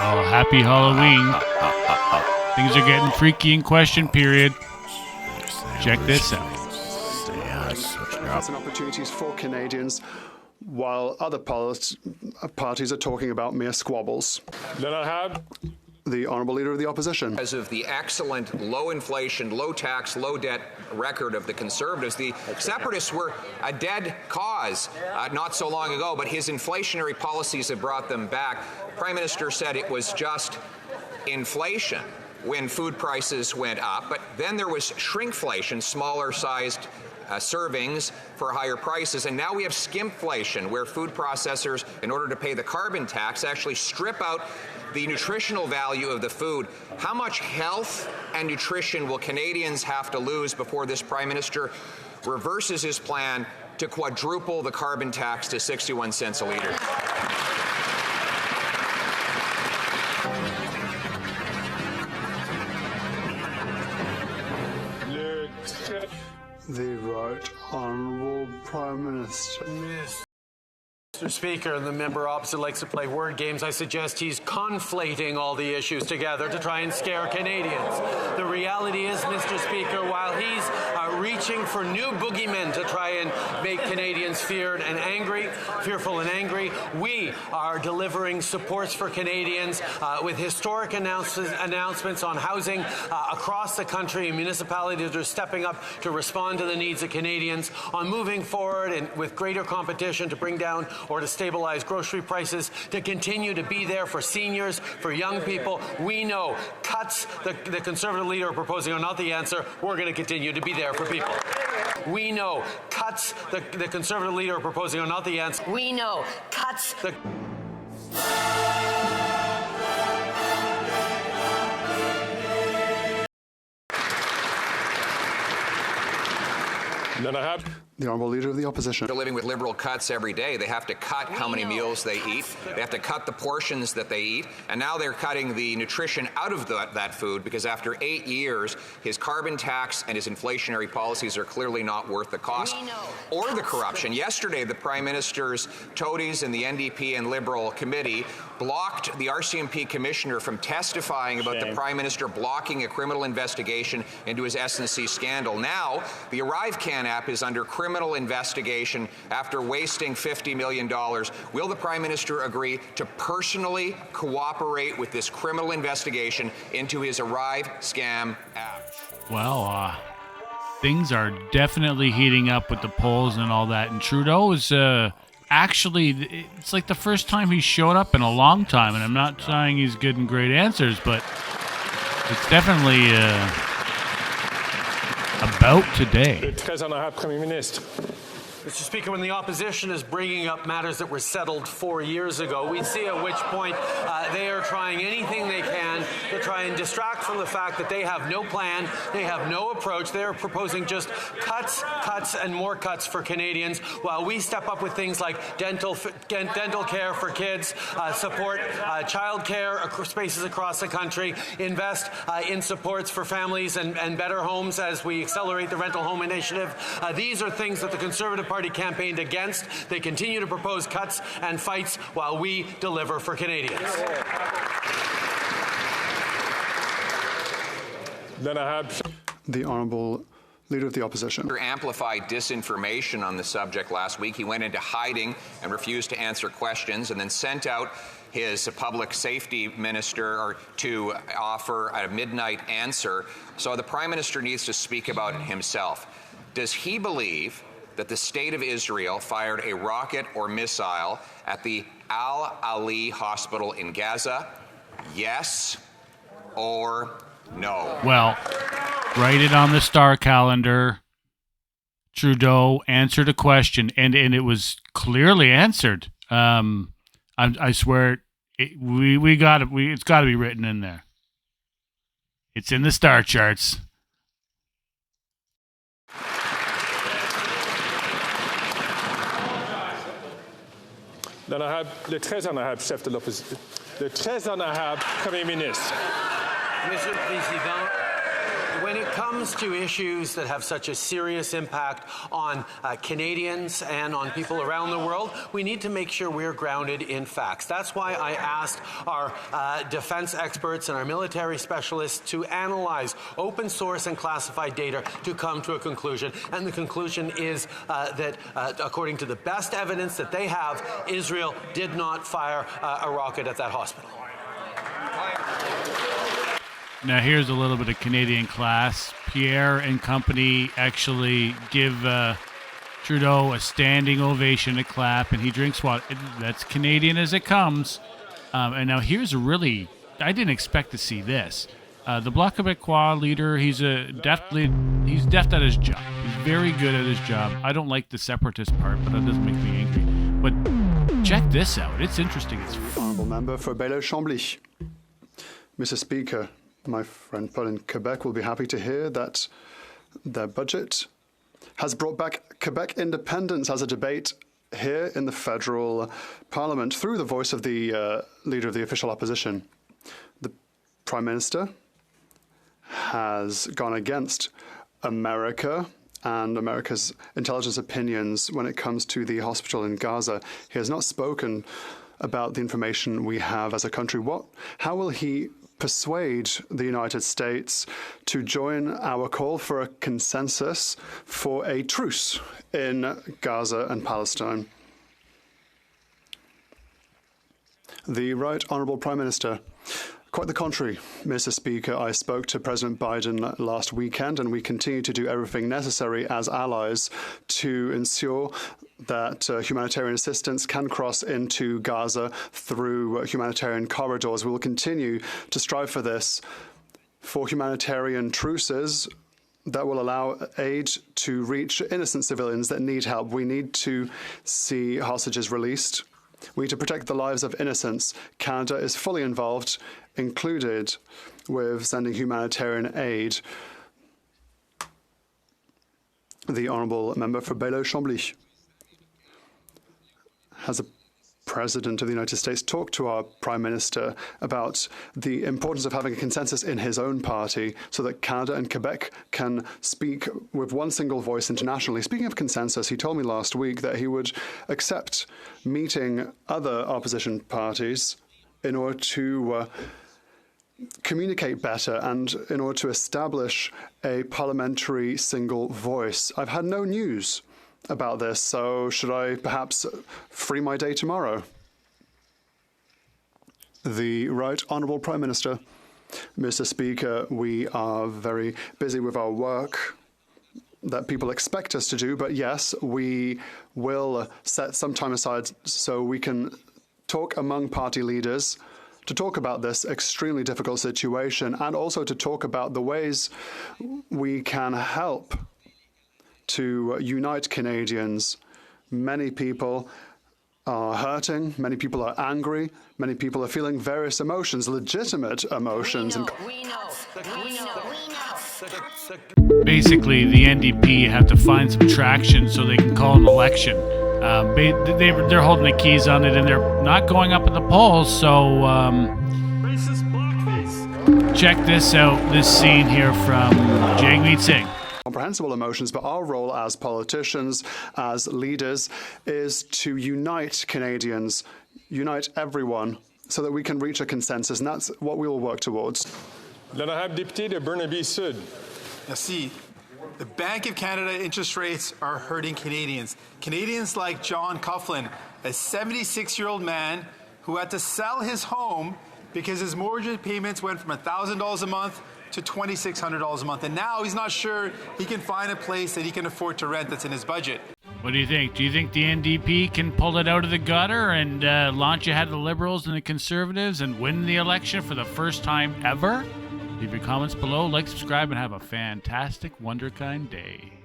Oh, happy Halloween. Things are getting freaky in question period. Check this out. And opportunities for Canadians, while other parties are talking about mere squabbles. The Honourable Leader of the Opposition. Because of the excellent low inflation, low tax, low debt record of the Conservatives, the Separatists were a dead cause not so long ago, but his inflationary policies have brought them back. Prime Minister said it was just inflation when food prices went up, but then there was shrinkflation, smaller sized servings for higher prices, and now we have skimpflation, where food processors, in order to pay the carbon tax, actually strip out the nutritional value of the food. How much health and nutrition will Canadians have to lose before this Prime Minister reverses his plan to quadruple the carbon tax to 61 cents a litre? The Right Honourable Prime Minister. Mr. Speaker, the member opposite likes to play word games. I suggest he's conflating all the issues together to try and scare Canadians. The reality is, Mr. Speaker, while he's reaching for new boogeymen to try and make Canadians fearful and angry, we are delivering supports for Canadians with historic announcements on housing across the country. Municipalities are stepping up to respond to the needs of Canadians on moving forward and with greater competition to bring down or to stabilize grocery prices, to continue to be there for seniors, for young people. We know cuts the Conservative leader are proposing are not the answer. We're going to continue to be there for people. We know cuts the Conservative leader are proposing are not the answer. We know cuts the... The Honourable Leader of the Opposition. They're living with Liberal cuts every day. They have to cut how many meals they eat. They have to cut the portions that they eat. And now they're cutting the nutrition out of that food, because after 8 years, his carbon tax and his inflationary policies are clearly not worth the cost or the corruption. Yesterday, the Prime Minister's toadies in the NDP and Liberal committee blocked the RCMP commissioner from testifying about the Prime Minister blocking a criminal investigation into his S&C scandal. Now, the ArriveCan app is under criminal investigation after wasting $50 million. Will the Prime Minister agree to personally cooperate with this criminal investigation into his Arrive scam app? Well, things are definitely heating up with the polls and all that. And Trudeau is actually, it's like the first time he's showed up in a long time. And I'm not saying he's good and great answers, but it's definitely about today. Mr. Speaker, when the opposition is bringing up matters that were settled 4 years ago, we see at which point they are trying anything they can to try and distract from the fact that they have no plan, they have no approach. They are proposing just cuts, and more cuts for Canadians, while we step up with things like dental care for kids, support child care spaces across the country, invest in supports for families and better homes as we accelerate the rental home initiative. These are things that the Conservative Party campaigned against. They continue to propose cuts and fights while we deliver for Canadians. The Honourable Leader of the Opposition. Amplified disinformation on the subject last week. He went into hiding and refused to answer questions, and then sent out his public safety minister to offer a midnight answer. So the Prime Minister needs to speak about it himself. Does he believe that the State of Israel fired a rocket or missile at the Al-Ali hospital in Gaza? Yes or no? Well, write it on the star calendar. Trudeau answered a question, and it was clearly answered. I swear, we got it. It's got to be written in there. It's in the star charts. Le très honorable chef de l'opposition, le très honorable Premier ministre. Monsieur le Président, when it comes to issues that have such a serious impact on Canadians and on people around the world, we need to make sure we're grounded in facts. That's why I asked our defense experts and our military specialists to analyze open source and classified data to come to a conclusion. And the conclusion is that according to the best evidence that they have, Israel did not fire a rocket at that hospital. Now here's a little bit of Canadian class. Pierre and company actually give Trudeau a standing ovation, a clap, and he drinks water. That's Canadian as it comes. And now here's a really, I didn't expect to see this. The Bloc Québécois leader, he's deft at his job. He's very good at his job. I don't like the separatist part, but that doesn't make me angry. But check this out. It's interesting. Honourable Member for Bailleul-Chambly. Mr. Speaker, my friend Paul in Quebec will be happy to hear that their budget has brought back Quebec independence as a debate here in the federal parliament through the voice of the leader of the official opposition. The Prime Minister has gone against America and America's intelligence opinions when it comes to the hospital in Gaza. He has not spoken about the information we have as a country. How will he persuade the United States to join our call for a consensus for a truce in Gaza and Palestine? The Right Honourable Prime Minister. Quite the contrary, Mr. Speaker. I spoke to President Biden last weekend, and we continue to do everything necessary as allies to ensure that humanitarian assistance can cross into Gaza through humanitarian corridors. We will continue to strive for this, for humanitarian truces that will allow aid to reach innocent civilians that need help. We need to see hostages released. We need to protect the lives of innocents. Canada is fully involved, included with sending humanitarian aid. The Honourable Member for Bailleul-Chambly. Has the President of the United States talked to our Prime Minister about the importance of having a consensus in his own party so that Canada and Quebec can speak with one single voice internationally? Speaking of consensus, he told me last week that he would accept meeting other opposition parties in order to communicate better and in order to establish a parliamentary single voice. I've had no news about this, so should I perhaps free my day tomorrow? The Right Honourable Prime Minister. Mr. Speaker, we are very busy with our work that people expect us to do, but yes, we will set some time aside so we can talk among party leaders to talk about this extremely difficult situation and also to talk about the ways we can help to unite Canadians. Many people are hurting, many people are angry, many people are feeling various emotions, legitimate emotions. Basically, the NDP have to find some traction so they can call an election. They're holding the keys on it and they're not going up in the polls, so check this out, this scene here from Jagmeet Singh. Comprehensible emotions, but our role as politicians, as leaders, is to unite Canadians, unite everyone, so that we can reach a consensus, and that's what we will work towards. L'honorable député de Burnaby Sud. Merci. The Bank of Canada interest rates are hurting Canadians. Canadians like John Coughlin, a 76-year-old man who had to sell his home because his mortgage payments went from $1,000 a month to $2,600 a month. And now he's not sure he can find a place that he can afford to rent that's in his budget. What do you think? Do you think the NDP can pull it out of the gutter and launch ahead of the Liberals and the Conservatives and win the election for the first time ever? Leave your comments below, like, subscribe, and have a fantastic, wonderkind day.